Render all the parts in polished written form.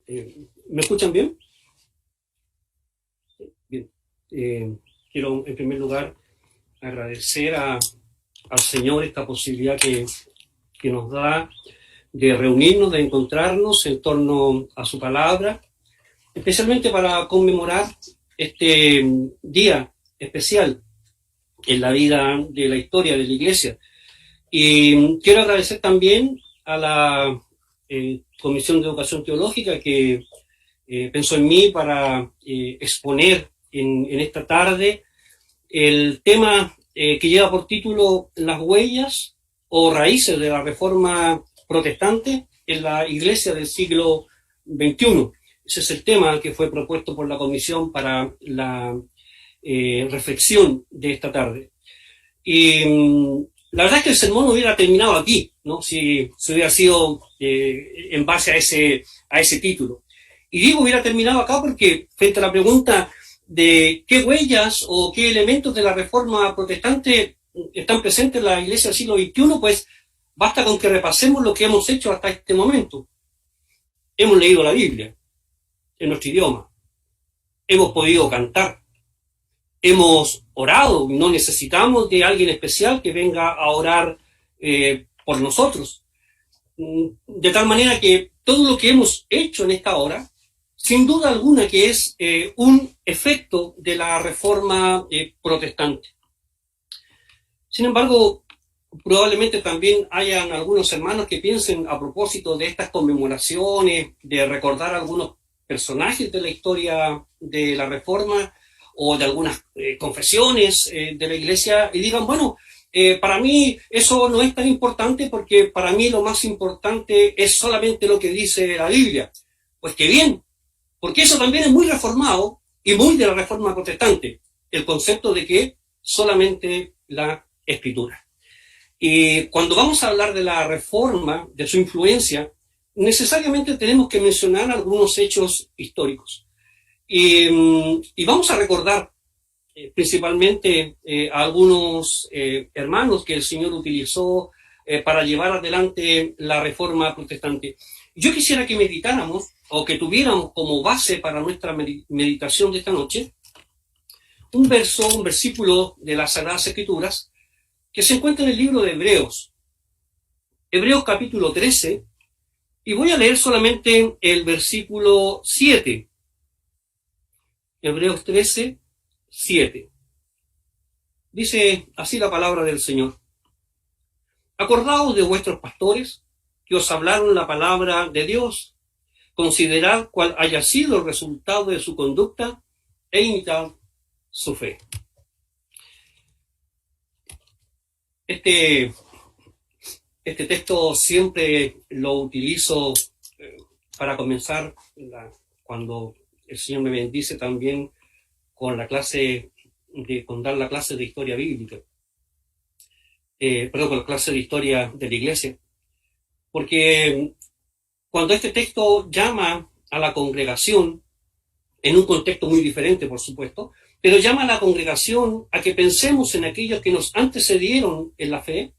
¿Me escuchan bien? Bien. Quiero en primer lugar agradecer al Señor esta posibilidad que nos da de reunirnos, de encontrarnos en torno a su palabra, especialmente para conmemorar este día especial en la vida de la historia de la Iglesia. Y quiero agradecer también a la Comisión de Educación Teológica que pensó en mí para exponer en esta tarde el tema que lleva por título Las huellas o raíces de la Reforma Protestante en la Iglesia del siglo XXI. Ese es el tema que fue propuesto por la Comisión para la reflexión de esta tarde. Y la verdad es que el sermón no hubiera terminado aquí, ¿no? Si hubiera sido en base a ese título. Y digo hubiera terminado acá porque frente a la pregunta de qué huellas o qué elementos de la Reforma Protestante están presentes en la Iglesia del siglo XXI, pues basta con que repasemos lo que hemos hecho hasta este momento. Hemos leído la Biblia en nuestro idioma, hemos podido cantar, hemos orado, no necesitamos de alguien especial que venga a orar por nosotros. De tal manera que todo lo que hemos hecho en esta hora, sin duda alguna que es un efecto de la Reforma Protestante. Sin embargo, probablemente también hayan algunos hermanos que piensen a propósito de estas conmemoraciones, de recordar algunos personajes de la historia de la Reforma o de algunas confesiones de la Iglesia y digan, bueno, para mí eso no es tan importante porque para mí lo más importante es solamente lo que dice la Biblia. Pues qué bien, porque eso también es muy reformado y muy de la Reforma Protestante, el concepto de que solamente la Escritura. Y cuando vamos a hablar de la Reforma, de su influencia, necesariamente tenemos que mencionar algunos hechos históricos. Y vamos a recordar principalmente a algunos hermanos que el Señor utilizó para llevar adelante la Reforma Protestante. Yo quisiera que meditáramos o que tuviéramos como base para nuestra meditación de esta noche un versículo de las Sagradas Escrituras que se encuentra en el libro de Hebreos. Hebreos capítulo 13, y voy a leer solamente el versículo 7. Hebreos 13, 7. Dice así la palabra del Señor. Acordaos de vuestros pastores que os hablaron la palabra de Dios. Considerad cuál haya sido el resultado de su conducta e imitad su fe. Este texto siempre lo utilizo para comenzar cuando el Señor me bendice también con dar la clase de historia bíblica, con la clase de historia de la Iglesia, porque cuando este texto llama a la congregación, en un contexto muy diferente, por supuesto, pero llama a la congregación a que pensemos en aquellos que nos antecedieron en la fe,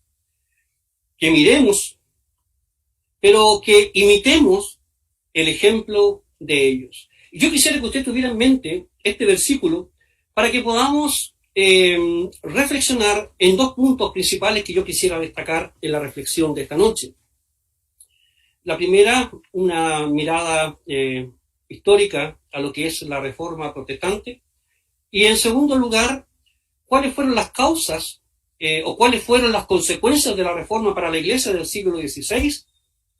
que miremos, pero que imitemos el ejemplo de ellos. Y yo quisiera que usted tuviera en mente este versículo para que podamos reflexionar en dos puntos principales que yo quisiera destacar en la reflexión de esta noche. La primera, una mirada histórica a lo que es la Reforma Protestante. Y en segundo lugar, cuáles fueron las causas o cuáles fueron las consecuencias de la Reforma para la Iglesia del siglo XVI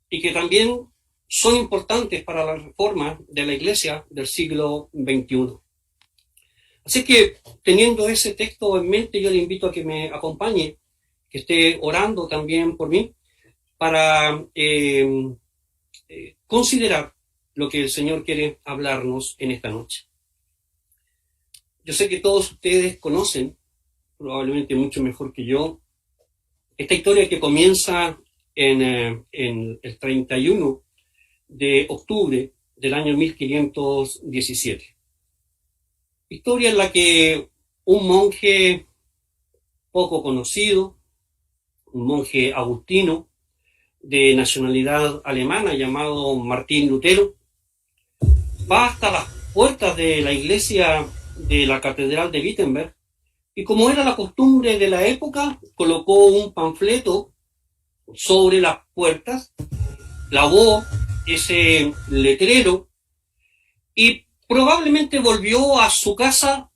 y que también son importantes para la Reforma de la Iglesia del siglo XXI. Así que, teniendo ese texto en mente, yo le invito a que me acompañe, que esté orando también por mí, para considerar lo que el Señor quiere hablarnos en esta noche. Yo sé que todos ustedes conocen, probablemente mucho mejor que yo, esta historia que comienza en el 31 de octubre del año 1517. Historia en la que un monje poco conocido, un monje agustino de nacionalidad alemana llamado Martín Lutero, va hasta las puertas de la iglesia de la Catedral de Wittenberg y, como era la costumbre de la época, colocó un panfleto sobre las puertas, clavó ese letrero y probablemente volvió a su casa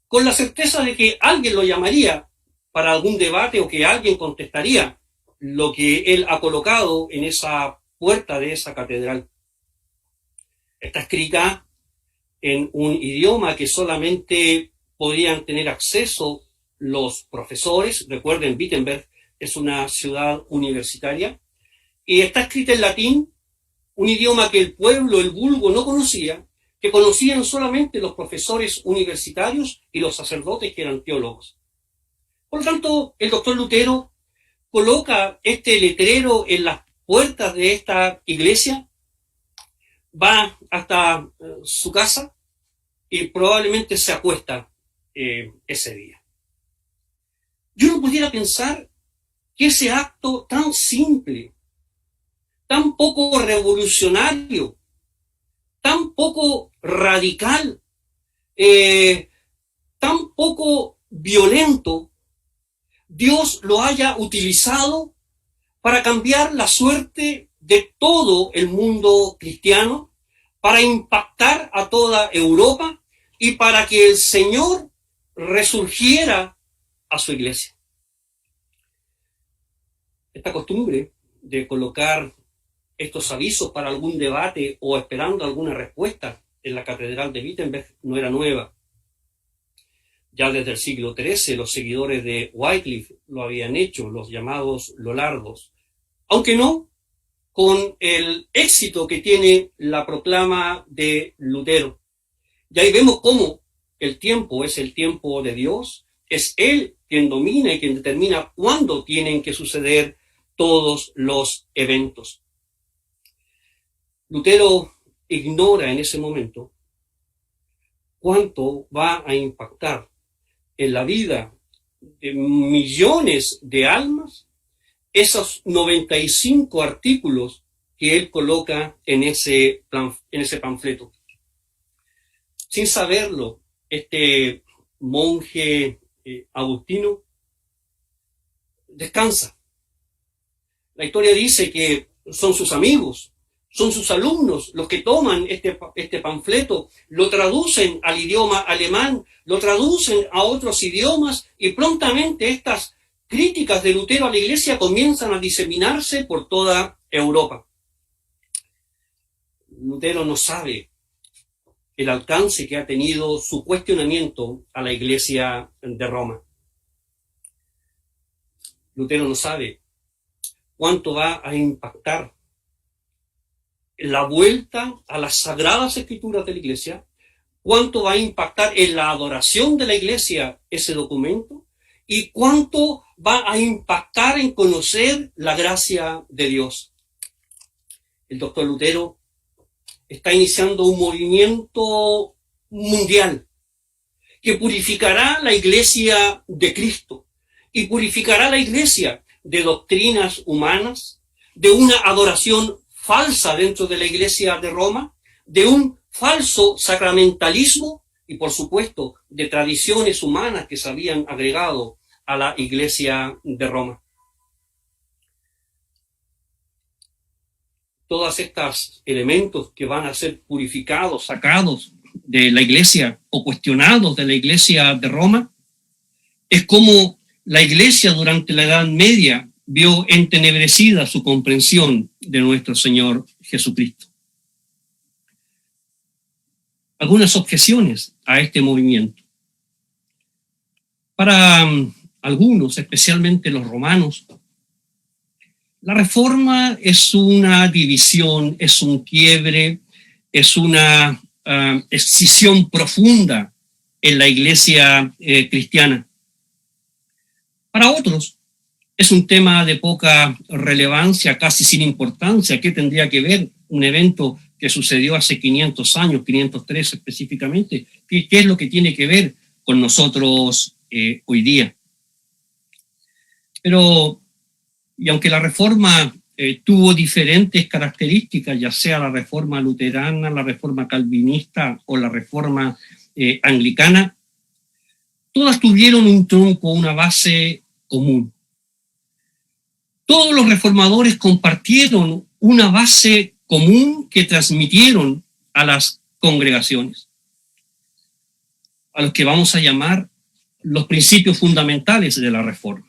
con la certeza de que alguien lo llamaría para algún debate o que alguien contestaría lo que él ha colocado en esa puerta de esa catedral. Está escrita en un idioma que solamente podían tener acceso los profesores. Recuerden, Wittenberg es una ciudad universitaria, y está escrita en latín, un idioma que el pueblo, el vulgo, no conocía, que conocían solamente los profesores universitarios y los sacerdotes que eran teólogos. Por lo tanto, el doctor Lutero coloca este letrero en las puertas de esta iglesia, va hasta su casa y probablemente se acuesta ese día. Yo no pudiera pensar que ese acto tan simple, tan poco revolucionario, tan poco radical, tan poco violento, Dios lo haya utilizado para cambiar la suerte de todo el mundo cristiano, para impactar a toda Europa y para que el Señor resurgiera a su iglesia. Esta costumbre de colocar estos avisos para algún debate o esperando alguna respuesta en la Catedral de Wittenberg no era nueva. Ya desde el siglo XIII los seguidores de Wycliffe lo habían hecho, los llamados Lollardos, aunque no con el éxito que tiene la proclama de Lutero. Y ahí vemos cómo el tiempo es el tiempo de Dios, es Él quien domina y quien determina cuándo tienen que suceder todos los eventos. Lutero ignora en ese momento cuánto va a impactar en la vida de millones de almas esos 95 artículos que él coloca en ese panfleto. Sin saberlo, este monje agustino descansa. La historia dice que son sus amigos, son sus alumnos los que toman este panfleto, lo traducen al idioma alemán, lo traducen a otros idiomas, y prontamente estas críticas de Lutero a la Iglesia comienzan a diseminarse por toda Europa. Lutero no sabe el alcance que ha tenido su cuestionamiento a la Iglesia de Roma. Lutero no sabe cuánto va a impactar la vuelta a las sagradas escrituras de la Iglesia, cuánto va a impactar en la adoración de la Iglesia ese documento, y cuánto va a impactar en conocer la gracia de Dios. El doctor Lutero está iniciando un movimiento mundial que purificará la Iglesia de Cristo y purificará la Iglesia de doctrinas humanas, de una adoración falsa dentro de la Iglesia de Roma, de un falso sacramentalismo y, por supuesto, de tradiciones humanas que se habían agregado a la Iglesia de Roma. Todos estos elementos que van a ser purificados, sacados de la Iglesia o cuestionados de la Iglesia de Roma, es como la Iglesia durante la Edad Media vio entenebrecida su comprensión de nuestro Señor Jesucristo. Algunas objeciones a este movimiento. Para algunos, especialmente los romanos, la reforma es una división, es un quiebre, es una escisión profunda en la Iglesia cristiana. Para otros, es un tema de poca relevancia, casi sin importancia. ¿Qué tendría que ver un evento que sucedió hace 500 años, 503 específicamente? ¿Qué es lo que tiene que ver con nosotros hoy día? Pero, y aunque la reforma tuvo diferentes características, ya sea la reforma luterana, la reforma calvinista o la reforma anglicana. Todas tuvieron un tronco, una base común. Todos los reformadores compartieron una base común que transmitieron a las congregaciones, a los que vamos a llamar los principios fundamentales de la Reforma.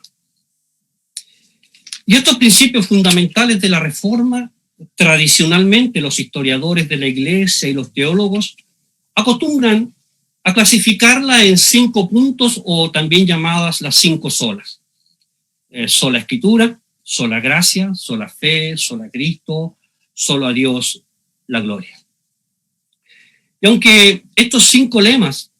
Y estos principios fundamentales de la Reforma, tradicionalmente los historiadores de la Iglesia y los teólogos acostumbran a clasificarla en 5 puntos, o también llamadas las 5 solas. Sola Escritura, sola gracia, sola fe, sola Cristo, solo a Dios la gloria. Y aunque estos 5 lemas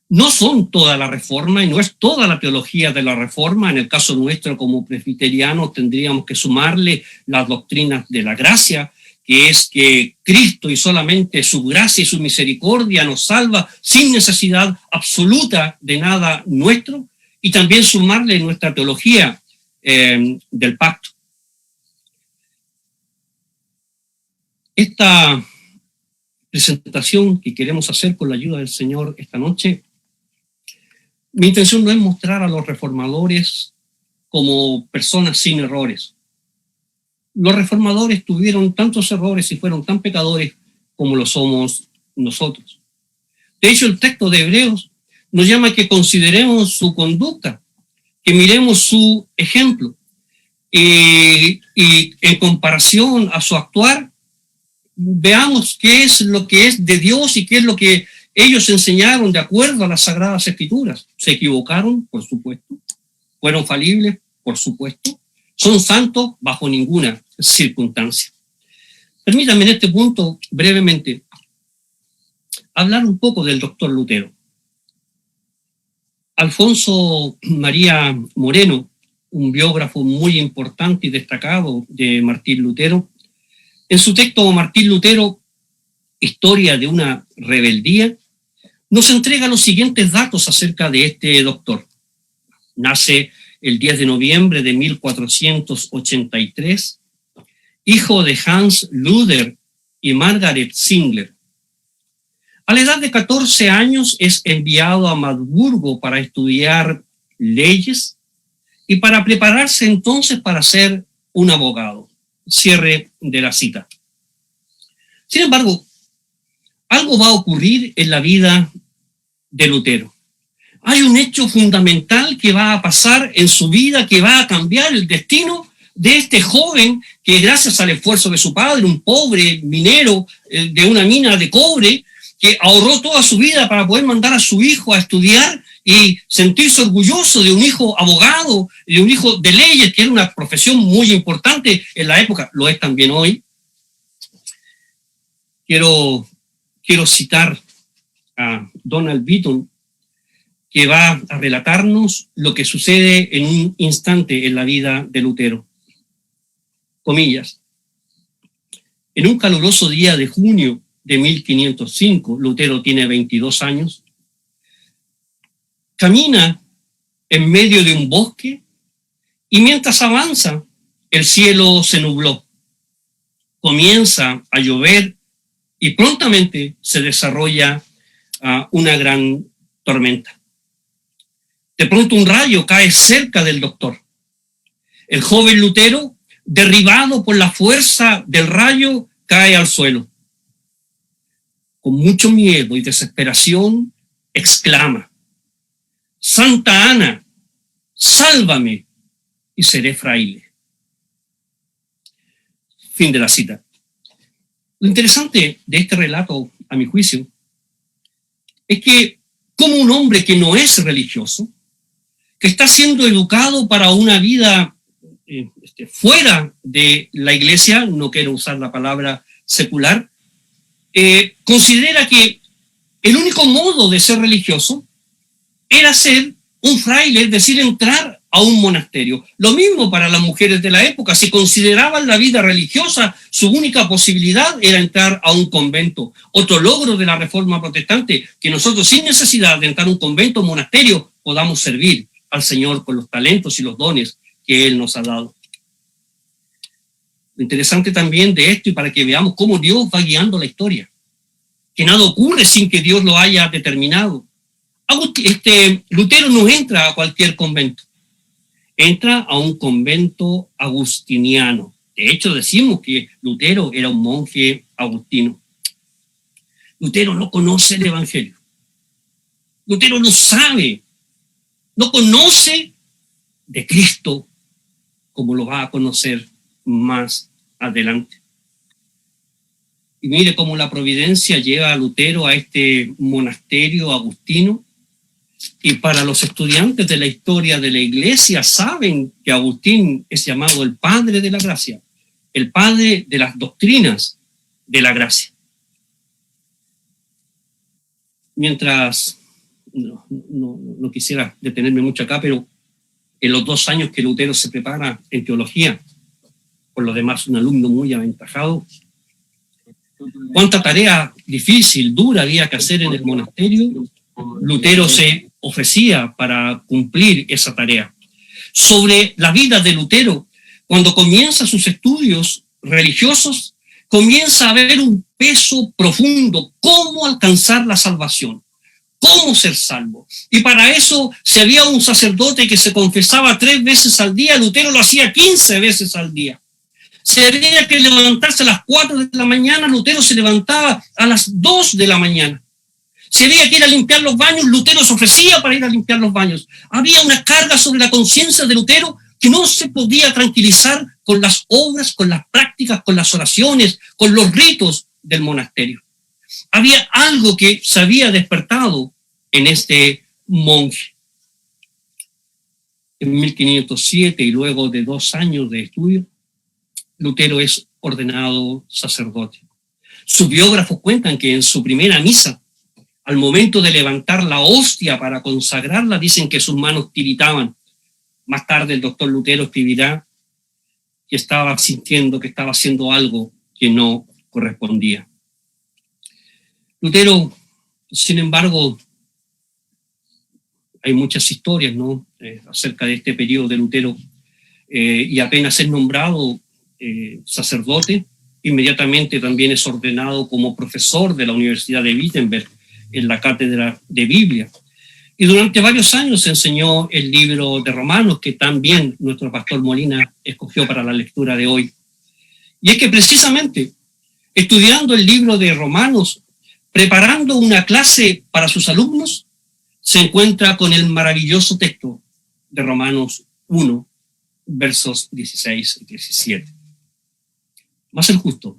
no son toda la Reforma y no es toda la teología de la Reforma, en el caso nuestro como presbiterianos tendríamos que sumarle las doctrinas de la gracia, que es que Cristo y solamente su gracia y su misericordia nos salva sin necesidad absoluta de nada nuestro, y también sumarle nuestra teología del pacto. Esta presentación que queremos hacer con la ayuda del Señor esta noche, mi intención no es mostrar a los reformadores como personas sin errores. Los reformadores tuvieron tantos errores y fueron tan pecadores como lo somos nosotros. De hecho, el texto de Hebreos nos llama a que consideremos su conducta, que miremos su ejemplo y en comparación a su actuar, veamos qué es lo que es de Dios y qué es lo que ellos enseñaron de acuerdo a las Sagradas Escrituras. ¿Se equivocaron? Por supuesto. ¿Fueron falibles? Por supuesto. ¿Son santos? Bajo ninguna circunstancia. Permítanme en este punto, brevemente, hablar un poco del doctor Lutero. Alfonso María Moreno, un biógrafo muy importante y destacado de Martín Lutero, en su texto Martín Lutero, Historia de una rebeldía, nos entrega los siguientes datos acerca de este doctor. Nace el 10 de noviembre de 1483, hijo de Hans Luther y Margaret Singler. A la edad de 14 años es enviado a Marburgo para estudiar leyes y para prepararse entonces para ser un abogado. Cierre de la cita. Sin embargo, algo va a ocurrir en la vida de Lutero. Hay un hecho fundamental que va a pasar en su vida, que va a cambiar el destino de este joven que, gracias al esfuerzo de su padre, un pobre minero de una mina de cobre, que ahorró toda su vida para poder mandar a su hijo a estudiar y sentirse orgulloso de un hijo abogado, de un hijo de leyes, que era una profesión muy importante en la época, lo es también hoy. Quiero citar a Donald Beaton, que va a relatarnos lo que sucede en un instante en la vida de Lutero. Comillas. En un caluroso día de junio de 1505, Lutero tiene 22 años, camina en medio de un bosque y mientras avanza, el cielo se nubló. Comienza a llover y prontamente se desarrolla una gran tormenta. De pronto un rayo cae cerca del doctor. El joven Lutero, derribado por la fuerza del rayo, cae al suelo. Con mucho miedo y desesperación, exclama: «Santa Ana, sálvame y seré fraile». Fin de la cita. Lo interesante de este relato, a mi juicio, es que como un hombre que no es religioso, que está siendo educado para una vida fuera de la iglesia, no quiero usar la palabra secular, considera que el único modo de ser religioso era ser un fraile, es decir, entrar a un monasterio. Lo mismo para las mujeres de la época. Si consideraban la vida religiosa, su única posibilidad era entrar a un convento. Otro logro de la Reforma Protestante, que nosotros sin necesidad de entrar a un convento o monasterio podamos servir al Señor con los talentos y los dones que Él nos ha dado. Lo interesante también de esto, y para que veamos cómo Dios va guiando la historia, que nada ocurre sin que Dios lo haya determinado. Lutero no entra a cualquier convento, entra a un convento agustiniano. De hecho, decimos que Lutero era un monje agustino. Lutero no conoce el Evangelio. Lutero no sabe, no conoce de Cristo como lo va a conocer más adelante. Y mire cómo la providencia lleva a Lutero a este monasterio agustino. Y para los estudiantes de la historia de la Iglesia saben que Agustín es llamado el padre de la gracia, el padre de las doctrinas de la gracia. Mientras, no quisiera detenerme mucho acá, pero en los 2 años que Lutero se prepara en teología, por lo demás un alumno muy aventajado, cuánta tarea difícil, dura había que hacer en el monasterio. Lutero se ofrecía para cumplir esa tarea. Sobre la vida de Lutero, cuando comienza sus estudios religiosos, comienza a haber un peso profundo, cómo alcanzar la salvación, cómo ser salvo. Y para eso, si había un sacerdote que se confesaba 3 veces al día, Lutero lo hacía 15 veces al día. Si había que levantarse a las 4 de la mañana, Lutero se levantaba a las 2 de la mañana. Si había que ir a limpiar los baños, Lutero se ofrecía para ir a limpiar los baños. Había una carga sobre la conciencia de Lutero que no se podía tranquilizar con las obras, con las prácticas, con las oraciones, con los ritos del monasterio. Había algo que se había despertado en este monje. En 1507, y luego de 2 años de estudio, Lutero es ordenado sacerdote. Sus biógrafos cuentan que en su primera misa, al momento de levantar la hostia para consagrarla, dicen que sus manos tiritaban. Más tarde el doctor Lutero escribirá que estaba sintiendo que estaba haciendo algo que no correspondía. Lutero, sin embargo, hay muchas historias, ¿no?, acerca de este periodo de Lutero, y apenas es nombrado sacerdote, inmediatamente también es ordenado como profesor de la Universidad de Wittenberg en la cátedra de Biblia. Y durante varios años enseñó el libro de Romanos, que también nuestro pastor Molina escogió para la lectura de hoy. Y es que precisamente estudiando el libro de Romanos, preparando una clase para sus alumnos, se encuentra con el maravilloso texto de Romanos 1, versos 16 y 17. Mas el justo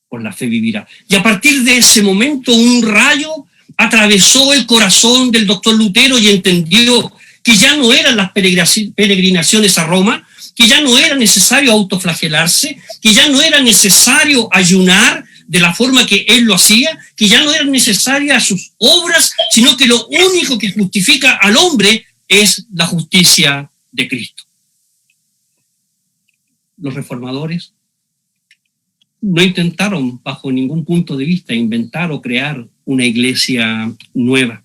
por la fe vivirá. Y a partir de ese momento un rayo atravesó el corazón del doctor Lutero y entendió que ya no eran las peregrinaciones a Roma, que ya no era necesario autoflagelarse, que ya no era necesario ayunar de la forma que él lo hacía, que ya no eran necesarias sus obras, sino que lo único que justifica al hombre es la justicia de Cristo. Los reformadores no intentaron bajo ningún punto de vista inventar o crear una iglesia nueva,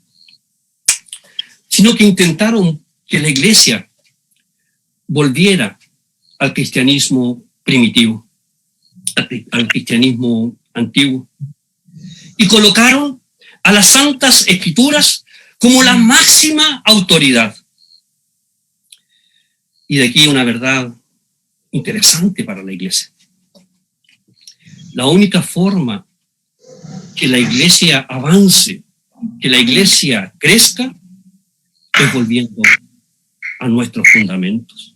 sino que intentaron que la iglesia volviera al cristianismo primitivo, al cristianismo antiguo, y colocaron a las Santas Escrituras como la máxima autoridad. Y de aquí una verdad interesante para la iglesia. La única forma que la iglesia avance, que la iglesia crezca, es volviendo a nuestros fundamentos.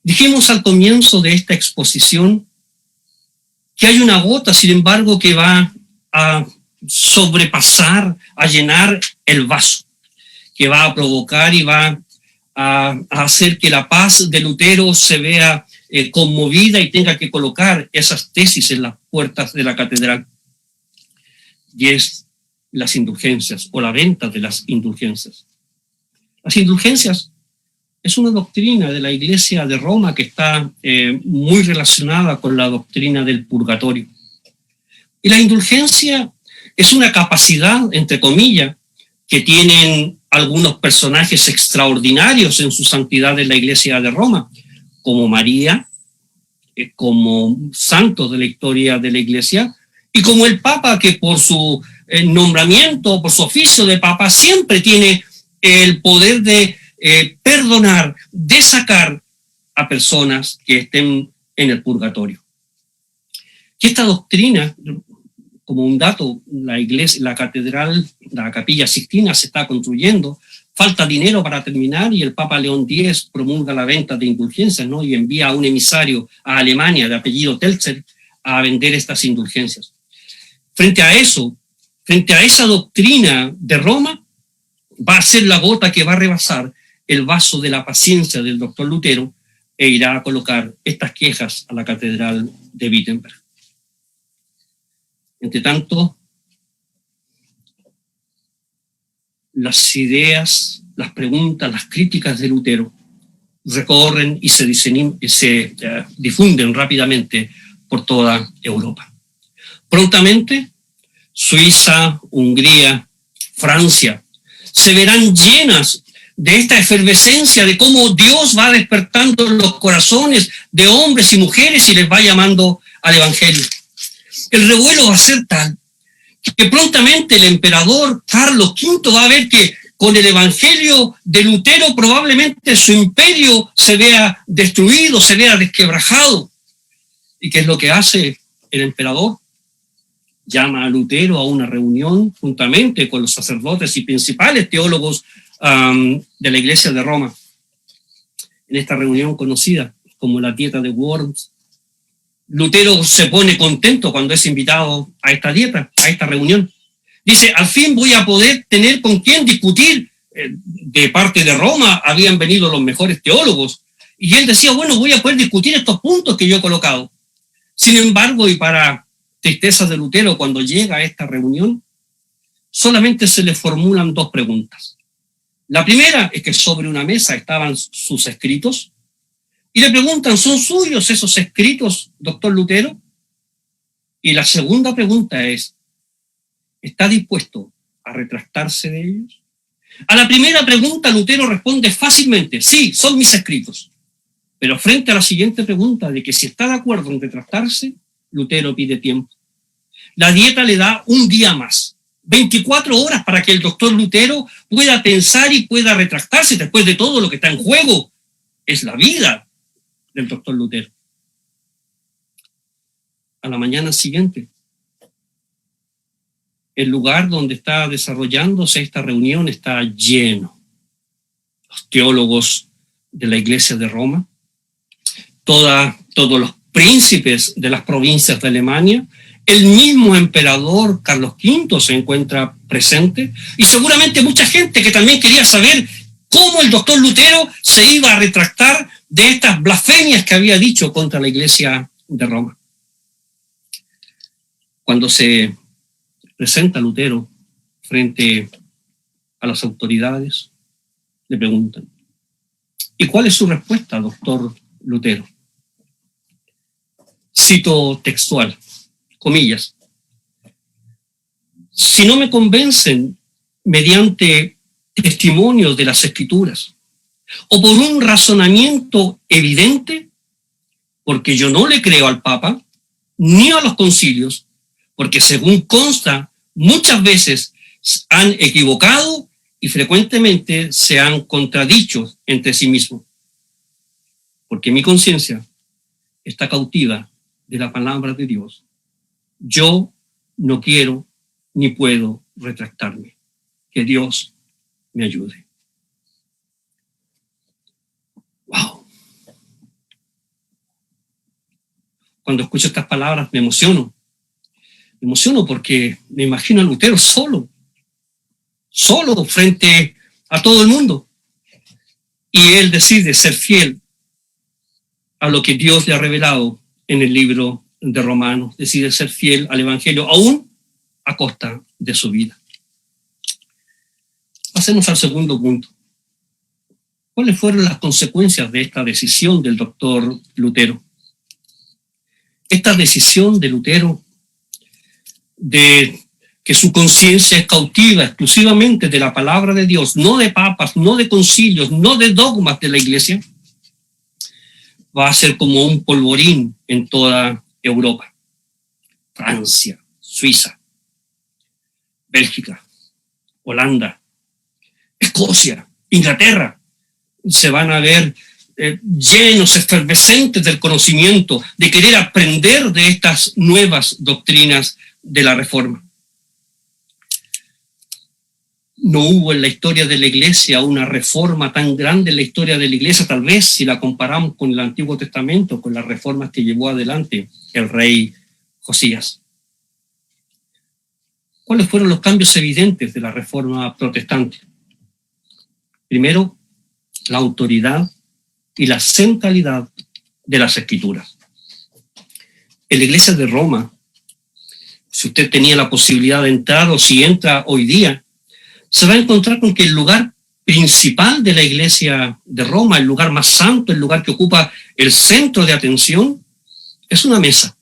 Dijimos al comienzo de esta exposición que hay una gota, sin embargo, que va a sobrepasar, a llenar el vaso, que va a provocar y va a hacer que la paz de Lutero se vea conmovida y tenga que colocar esas tesis en las puertas de la catedral. Y es las indulgencias o la venta de las indulgencias. Las indulgencias es una doctrina de la Iglesia de Roma que está muy relacionada con la doctrina del purgatorio. Y la indulgencia es una capacidad, entre comillas, que tienen algunos personajes extraordinarios en su santidad en la Iglesia de Roma, como María, como santos de la historia de la Iglesia, y como el Papa que por su nombramiento, por su oficio de Papa, siempre tiene el poder de perdonar, de sacar a personas que estén en el purgatorio. Que esta doctrina, como un dato, la iglesia, la catedral, la Capilla Sixtina se está construyendo, falta dinero para terminar y el Papa León X promulga la venta de indulgencias, ¿no? Y envía a un emisario a Alemania de apellido Teltzer a vender estas indulgencias. Frente a eso, frente a esa doctrina de Roma, va a ser la gota que va a rebasar el vaso de la paciencia del doctor Lutero e irá a colocar estas quejas a la catedral de Wittenberg. Entre tanto, las ideas, las preguntas, las críticas de Lutero recorren y se difunden rápidamente por toda Europa. Prontamente, Suiza, Hungría, Francia, se verán llenas de esta efervescencia de cómo Dios va despertando los corazones de hombres y mujeres y les va llamando al Evangelio. El revuelo va a ser tal que prontamente el emperador Carlos V va a ver que con el Evangelio de Lutero probablemente su imperio se vea destruido, se vea desquebrajado. ¿Y qué es lo que hace el emperador? Llama a Lutero a una reunión juntamente con los sacerdotes y principales teólogos de la Iglesia de Roma. En esta reunión conocida como la Dieta de Worms, Lutero se pone contento cuando es invitado a esta dieta, a esta reunión. Dice, al fin voy a poder tener con quién discutir. De parte de Roma habían venido los mejores teólogos. Y él decía, bueno, voy a poder discutir estos puntos que yo he colocado. Sin embargo, y para tristeza de Lutero, cuando llega a esta reunión, solamente se le formulan dos preguntas. La primera es que sobre una mesa estaban sus escritos, y le preguntan, ¿son suyos esos escritos, doctor Lutero? Y la segunda pregunta es, ¿está dispuesto a retractarse de ellos? A la primera pregunta Lutero responde fácilmente, sí, son mis escritos. Pero frente a la siguiente pregunta de que si está de acuerdo en retractarse, Lutero pide tiempo. La dieta le da un día más, 24 horas para que el doctor Lutero pueda pensar y pueda retractarse. Después de todo, lo que está en juego es la vida del doctor Lutero. A la mañana siguiente, el lugar donde está desarrollándose esta reunión está lleno. Los teólogos de la Iglesia de Roma, todos los príncipes de las provincias de Alemania, el mismo emperador Carlos V se encuentra presente y seguramente mucha gente que también quería saber cómo el doctor Lutero se iba a retractar de estas blasfemias que había dicho contra la Iglesia de Roma. Cuando se presenta Lutero frente a las autoridades, le preguntan, ¿y cuál es su respuesta, doctor Lutero? Cito textual, comillas, si no me convencen mediante testimonios de las Escrituras o por un razonamiento evidente, porque yo no le creo al Papa ni a los concilios, porque según consta, muchas veces han equivocado y frecuentemente se han contradicho entre sí mismos. Porque mi conciencia está cautiva de la palabra de Dios. Yo no quiero ni puedo retractarme. Que Dios me ayude. ¡Wow! Cuando escucho estas palabras me emociono. Me emociono porque me imagino a Lutero solo frente a todo el mundo. Y él decide ser fiel a lo que Dios le ha revelado en el libro de Romanos. Decide ser fiel al Evangelio, aún a costa de su vida. Pasemos al segundo punto. ¿Cuáles fueron las consecuencias de esta decisión del doctor Lutero? Esta decisión de Lutero de que su conciencia es cautiva exclusivamente de la palabra de Dios, no de papas, no de concilios, no de dogmas de la Iglesia, va a ser como un polvorín en toda Europa. Francia, Suiza, Bélgica, Holanda, Escocia, Inglaterra, se van a ver llenos, efervescentes del conocimiento, de querer aprender de estas nuevas doctrinas de la Reforma. No hubo en la historia de la Iglesia una reforma tan grande en la historia de la Iglesia, tal vez si la comparamos con el Antiguo Testamento, con las reformas que llevó adelante el rey Josías. ¿Cuáles fueron los cambios evidentes de la Reforma protestante? Primero, la autoridad y la centralidad de las Escrituras. En la Iglesia de Roma, si usted tenía la posibilidad de entrar o si entra hoy día, se va a encontrar con que el lugar principal de la Iglesia de Roma, el lugar más santo, el lugar que ocupa el centro de atención, es una mesa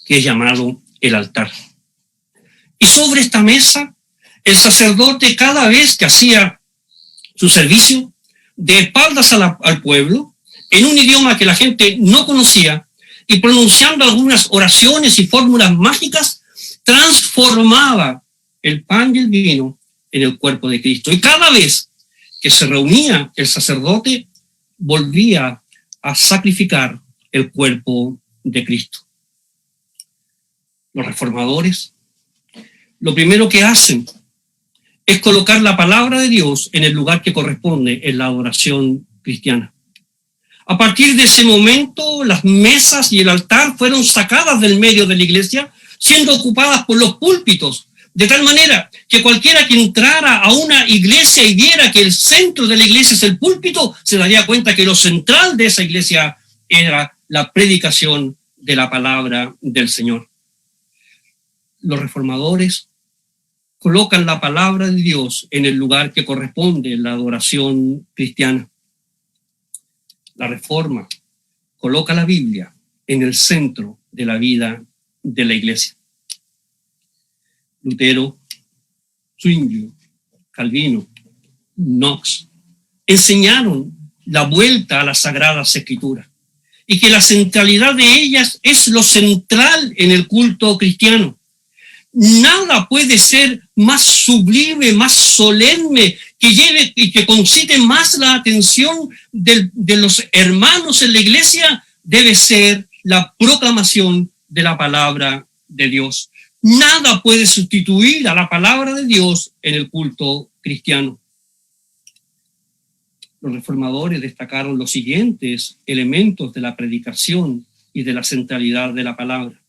que es llamado el altar. Y sobre esta mesa, el sacerdote, cada vez que hacía su servicio, de espaldas al pueblo, en un idioma que la gente no conocía, y pronunciando algunas oraciones y fórmulas mágicas, transformaba el pan y el vino en el cuerpo de Cristo. Y cada vez que se reunía el sacerdote, volvía a sacrificar el cuerpo de Cristo. Los reformadores, lo primero que hacen es colocar la palabra de Dios en el lugar que corresponde en la adoración cristiana. A partir de ese momento, las mesas y el altar fueron sacadas del medio de la iglesia, siendo ocupadas por los púlpitos, de tal manera que cualquiera que entrara a una iglesia y viera que el centro de la iglesia es el púlpito, se daría cuenta que lo central de esa iglesia era la predicación de la palabra del Señor. Los reformadores colocan la palabra de Dios en el lugar que corresponde en la adoración cristiana. La Reforma coloca la Biblia en el centro de la vida de la iglesia. Lutero, Zwinglio, Calvino, Knox enseñaron la vuelta a las Sagradas Escrituras y que la centralidad de ellas es lo central en el culto cristiano. Nada puede ser más sublime, más solemne, que lleve y que concite más la atención de los hermanos en la iglesia, debe ser la proclamación de la palabra de Dios. Nada puede sustituir a la palabra de Dios en el culto cristiano. Los reformadores destacaron los siguientes elementos de la predicación y de la centralidad de la palabra: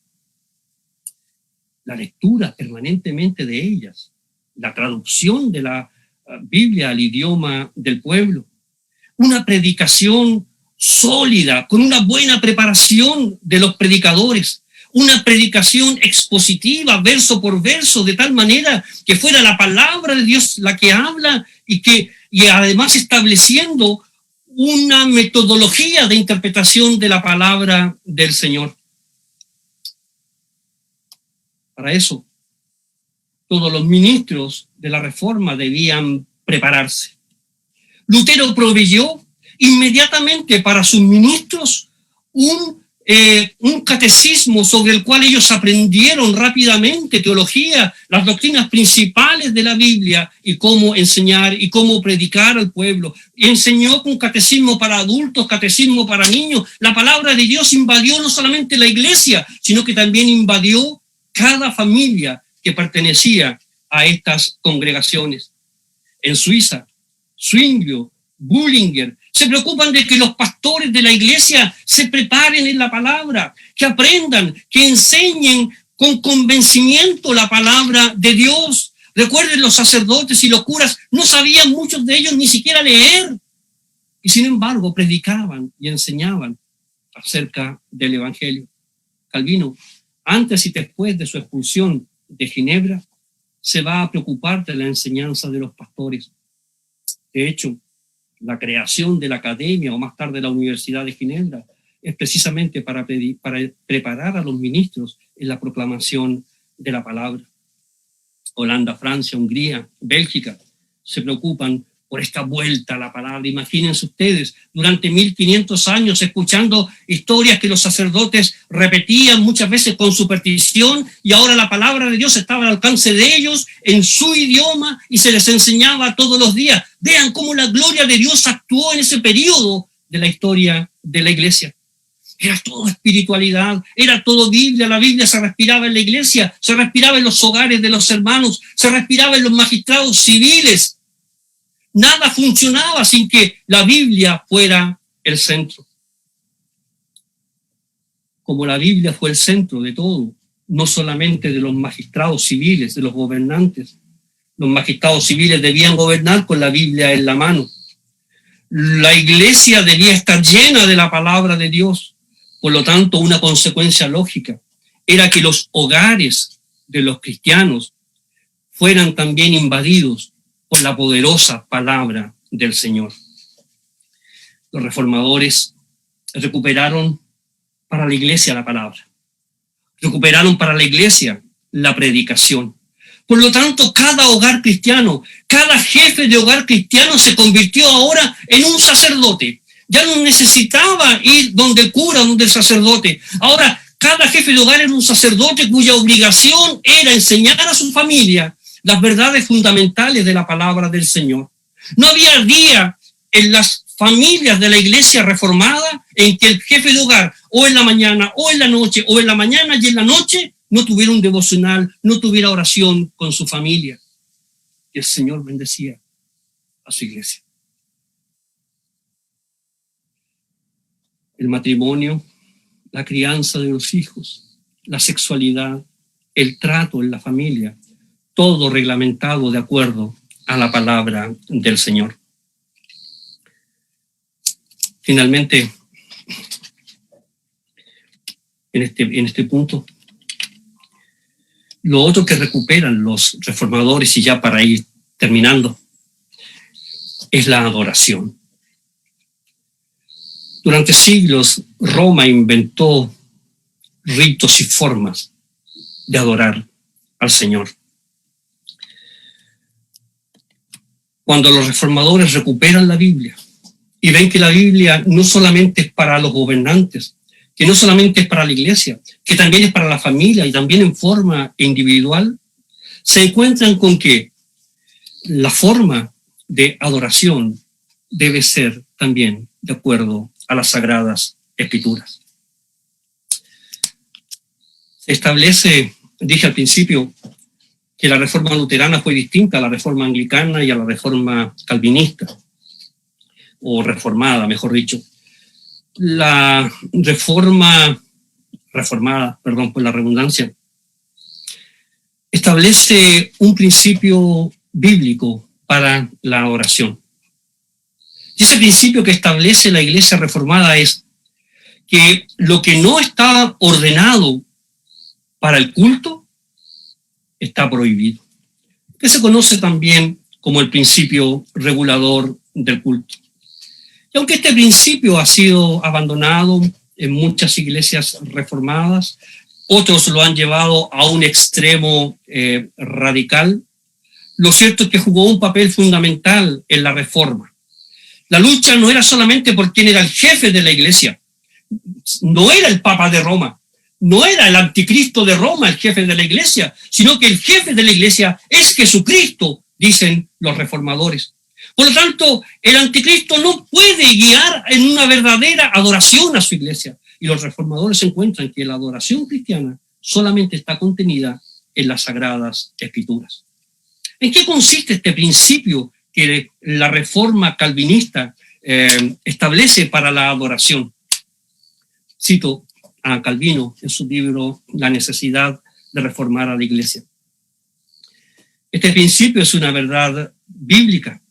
la lectura permanentemente de ellas, la traducción de la Biblia al idioma del pueblo, una predicación sólida, con una buena preparación de los predicadores, una predicación expositiva, verso por verso, de tal manera que fuera la palabra de Dios la que habla y además estableciendo una metodología de interpretación de la palabra del Señor. Para eso, todos los ministros de la Reforma debían prepararse. Lutero proveyó inmediatamente para sus ministros un catecismo sobre el cual ellos aprendieron rápidamente teología, las doctrinas principales de la Biblia y cómo enseñar y cómo predicar al pueblo. Y enseñó un catecismo para adultos, catecismo para niños. La palabra de Dios invadió no solamente la iglesia, sino que también invadió cada familia que pertenecía a estas congregaciones. En Suiza, Zwinglio, Bullinger se preocupan de que los pastores de la iglesia se preparen en la palabra, que aprendan, que enseñen con convencimiento la palabra de Dios. Recuerden, los sacerdotes y los curas no sabían muchos de ellos ni siquiera leer, y sin embargo predicaban y enseñaban acerca del Evangelio. Calvino, antes y después de su expulsión de Ginebra, se va a preocupar de la enseñanza de los pastores. De hecho, la creación de la academia o más tarde la Universidad de Ginebra es precisamente para preparar a los ministros en la proclamación de la palabra. Holanda, Francia, Hungría, Bélgica se preocupan por esta vuelta a la palabra. Imagínense ustedes, durante 1500 años escuchando historias que los sacerdotes repetían muchas veces con superstición, y ahora la palabra de Dios estaba al alcance de ellos en su idioma y se les enseñaba todos los días. Vean cómo la gloria de Dios actuó en ese periodo de la historia de la iglesia. Era todo espiritualidad, era todo Biblia. La Biblia se respiraba en la iglesia, se respiraba en los hogares de los hermanos, se respiraba en los magistrados civiles. Nada funcionaba sin que la Biblia fuera el centro. Como la Biblia fue el centro de todo, no solamente de los magistrados civiles, de los gobernantes. Los magistrados civiles debían gobernar con la Biblia en la mano. La iglesia debía estar llena de la palabra de Dios. Por lo tanto, una consecuencia lógica era que los hogares de los cristianos fueran también invadidos por la poderosa palabra del Señor. Los reformadores recuperaron para la iglesia la palabra, recuperaron para la iglesia la predicación. Por lo tanto, cada hogar cristiano, cada jefe de hogar cristiano se convirtió ahora en un sacerdote. Ya no necesitaba ir donde el cura, donde el sacerdote. Ahora, cada jefe de hogar era un sacerdote cuya obligación era enseñar a su familia las verdades fundamentales de la palabra del Señor. No había día en las familias de la iglesia reformada en que el jefe de hogar, o en la mañana, o en la noche, o en la mañana y en la noche, no tuviera un devocional, no tuviera oración con su familia. Y el Señor bendecía a su iglesia. El matrimonio, la crianza de los hijos, la sexualidad, el trato en la familia, todo reglamentado de acuerdo a la palabra del Señor. Finalmente, en este punto, lo otro que recuperan los reformadores, y ya para ir terminando, es la adoración. Durante siglos, Roma inventó ritos y formas de adorar al Señor. Cuando los reformadores recuperan la Biblia y ven que la Biblia no solamente es para los gobernantes, que no solamente es para la iglesia, que también es para la familia y también en forma individual, se encuentran con que la forma de adoración debe ser también de acuerdo a las Sagradas Escrituras. Se establece, dije al principio, que la reforma luterana fue distinta a la reforma anglicana y a la reforma calvinista, o reformada, mejor dicho. La reformada, perdón por la redundancia, establece un principio bíblico para la oración. Y ese principio que establece la Iglesia reformada es que lo que no está ordenado para el culto está prohibido, que se conoce también como el principio regulador del culto. Y aunque este principio ha sido abandonado en muchas iglesias reformadas, otros lo han llevado a un extremo radical, lo cierto es que jugó un papel fundamental en la reforma. La lucha no era solamente por quién era el jefe de la iglesia, no era el Papa de Roma, no era el anticristo de Roma el jefe de la iglesia, sino que el jefe de la iglesia es Jesucristo, dicen los reformadores. Por lo tanto, el anticristo no puede guiar en una verdadera adoración a su iglesia. Y los reformadores encuentran que la adoración cristiana solamente está contenida en las Sagradas Escrituras. ¿En qué consiste este principio que la reforma calvinista establece para la adoración? Cito a Calvino en su libro La necesidad de reformar a la iglesia. Este principio es una verdad bíblica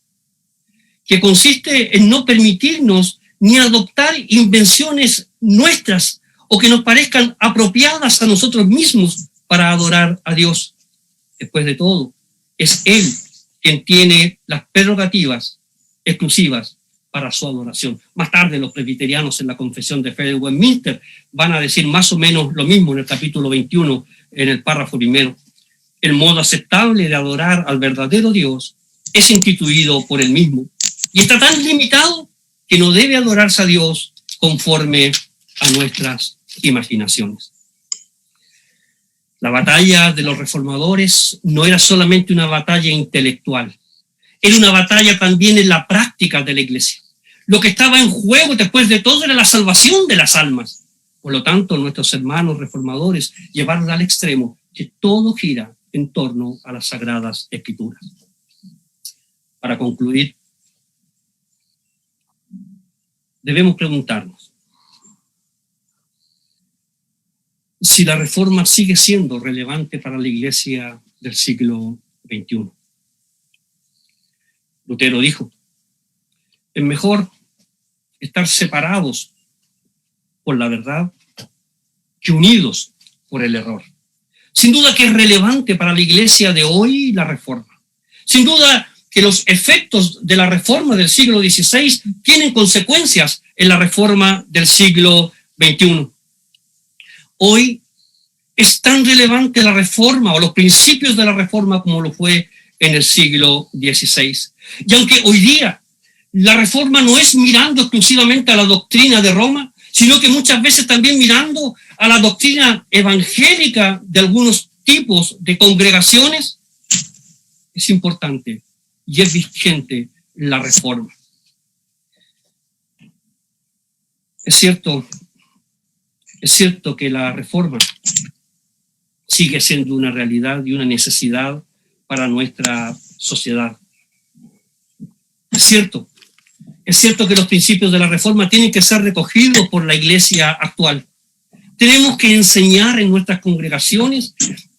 que consiste en no permitirnos ni adoptar invenciones nuestras o que nos parezcan apropiadas a nosotros mismos para adorar a Dios. Después de todo, es Él quien tiene las prerrogativas exclusivas para su adoración. Más tarde los presbiterianos en la Confesión de Fe de Westminster van a decir más o menos lo mismo en el capítulo 21, en el párrafo primero. El modo aceptable de adorar al verdadero Dios es instituido por él mismo y está tan limitado que no debe adorarse a Dios conforme a nuestras imaginaciones. La batalla de los reformadores no era solamente una batalla intelectual, era una batalla también en la práctica de la iglesia. Lo que estaba en juego después de todo era la salvación de las almas. Por lo tanto, nuestros hermanos reformadores llevaron al extremo que todo gira en torno a las Sagradas Escrituras. Para concluir, debemos preguntarnos si la Reforma sigue siendo relevante para la Iglesia del siglo XXI. Lutero dijo, es mejor estar separados por la verdad que unidos por el error. Sin duda que es relevante para la Iglesia de hoy la Reforma. Sin duda que los efectos de la Reforma del siglo XVI tienen consecuencias en la Reforma del siglo XXI. Hoy es tan relevante la Reforma o los principios de la Reforma como lo fue en el siglo XVI. Y aunque hoy día la Reforma no es mirando exclusivamente a la doctrina de Roma, sino que muchas veces también mirando a la doctrina evangélica de algunos tipos de congregaciones, es importante y es vigente la Reforma. Es cierto que la Reforma sigue siendo una realidad y una necesidad para nuestra sociedad. Es cierto que los principios de la Reforma tienen que ser recogidos por la Iglesia actual. Tenemos que enseñar en nuestras congregaciones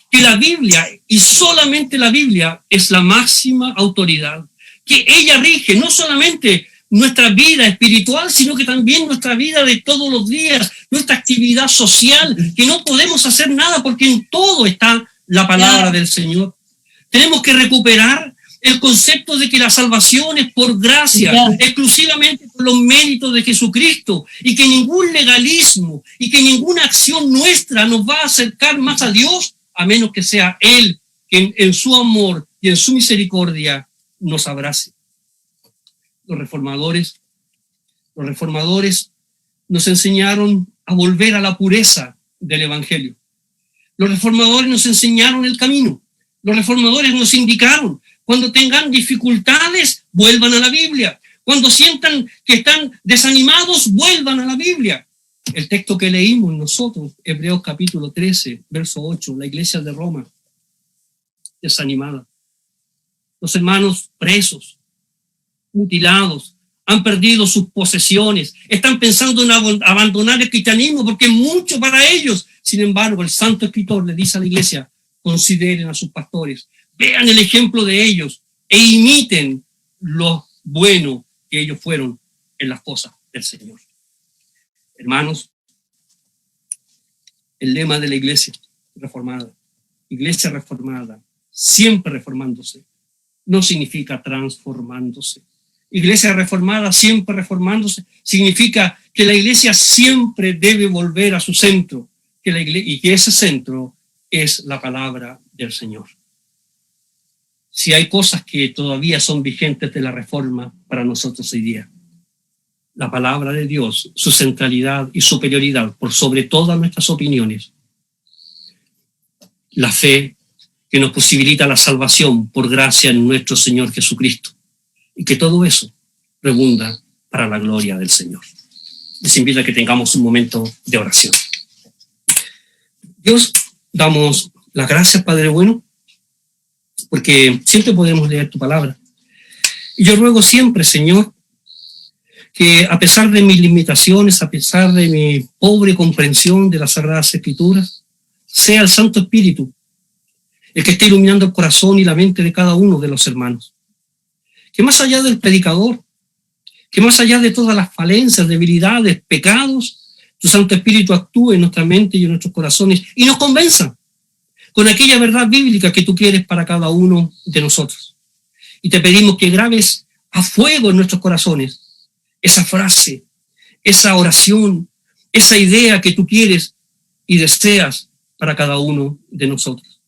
que la Biblia, y solamente la Biblia, es la máxima autoridad, que ella rige no solamente nuestra vida espiritual, sino que también nuestra vida de todos los días, nuestra actividad social, que no podemos hacer nada porque en todo está la palabra del Señor. Tenemos que recuperar el concepto de que la salvación es por gracia, exclusivamente por los méritos de Jesucristo, y que ningún legalismo y que ninguna acción nuestra nos va a acercar más a Dios, a menos que sea Él quien en su amor y en su misericordia nos abrace. Los reformadores nos enseñaron a volver a la pureza del Evangelio. Los reformadores nos enseñaron el camino. Los reformadores nos indicaron, cuando tengan dificultades, vuelvan a la Biblia. Cuando sientan que están desanimados, vuelvan a la Biblia. El texto que leímos nosotros, Hebreos capítulo 13, verso 8, la iglesia de Roma, desanimada. Los hermanos presos, mutilados, han perdido sus posesiones, están pensando en abandonar el cristianismo porque es mucho para ellos. Sin embargo, el Santo Escritor le dice a la iglesia, consideren a sus pastores, vean el ejemplo de ellos e imiten lo bueno que ellos fueron en las cosas del Señor. Hermanos, el lema de la iglesia reformada, siempre reformándose, no significa transformándose. Iglesia reformada, siempre reformándose, significa que la iglesia siempre debe volver a su centro, y que ese centro es la palabra del Señor. Si hay cosas que todavía son vigentes de la Reforma para nosotros hoy día, la palabra de Dios, su centralidad y superioridad por sobre todas nuestras opiniones, la fe que nos posibilita la salvación por gracia en nuestro Señor Jesucristo, y que todo eso redunda para la gloria del Señor. Les invito a que tengamos un momento de oración. Dios, damos las gracias, Padre bueno, porque siempre podemos leer tu palabra. Y yo ruego siempre, Señor, que a pesar de mis limitaciones, a pesar de mi pobre comprensión de las Sagradas Escrituras, sea el Santo Espíritu el que esté iluminando el corazón y la mente de cada uno de los hermanos. Que más allá del predicador, que más allá de todas las falencias, debilidades, pecados, tu Santo Espíritu actúe en nuestra mente y en nuestros corazones y nos convenza con aquella verdad bíblica que tú quieres para cada uno de nosotros. Y te pedimos que grabes a fuego en nuestros corazones esa frase, esa oración, esa idea que tú quieres y deseas para cada uno de nosotros.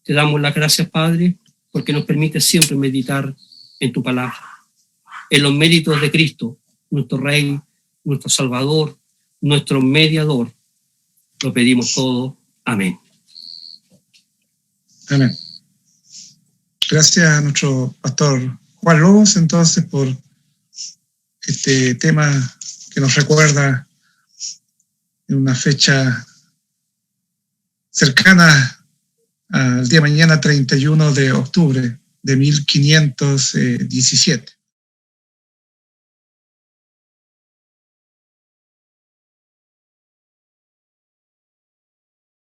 Te damos las gracias, Padre, porque nos permite siempre meditar en tu palabra, en los méritos de Cristo, nuestro Rey, nuestro Salvador, nuestro Mediador. Lo pedimos todo. Amén. Amén. Gracias a nuestro pastor Juan Lobos, entonces, por este tema que nos recuerda en una fecha cercana al día de mañana, 31 de octubre de 1517.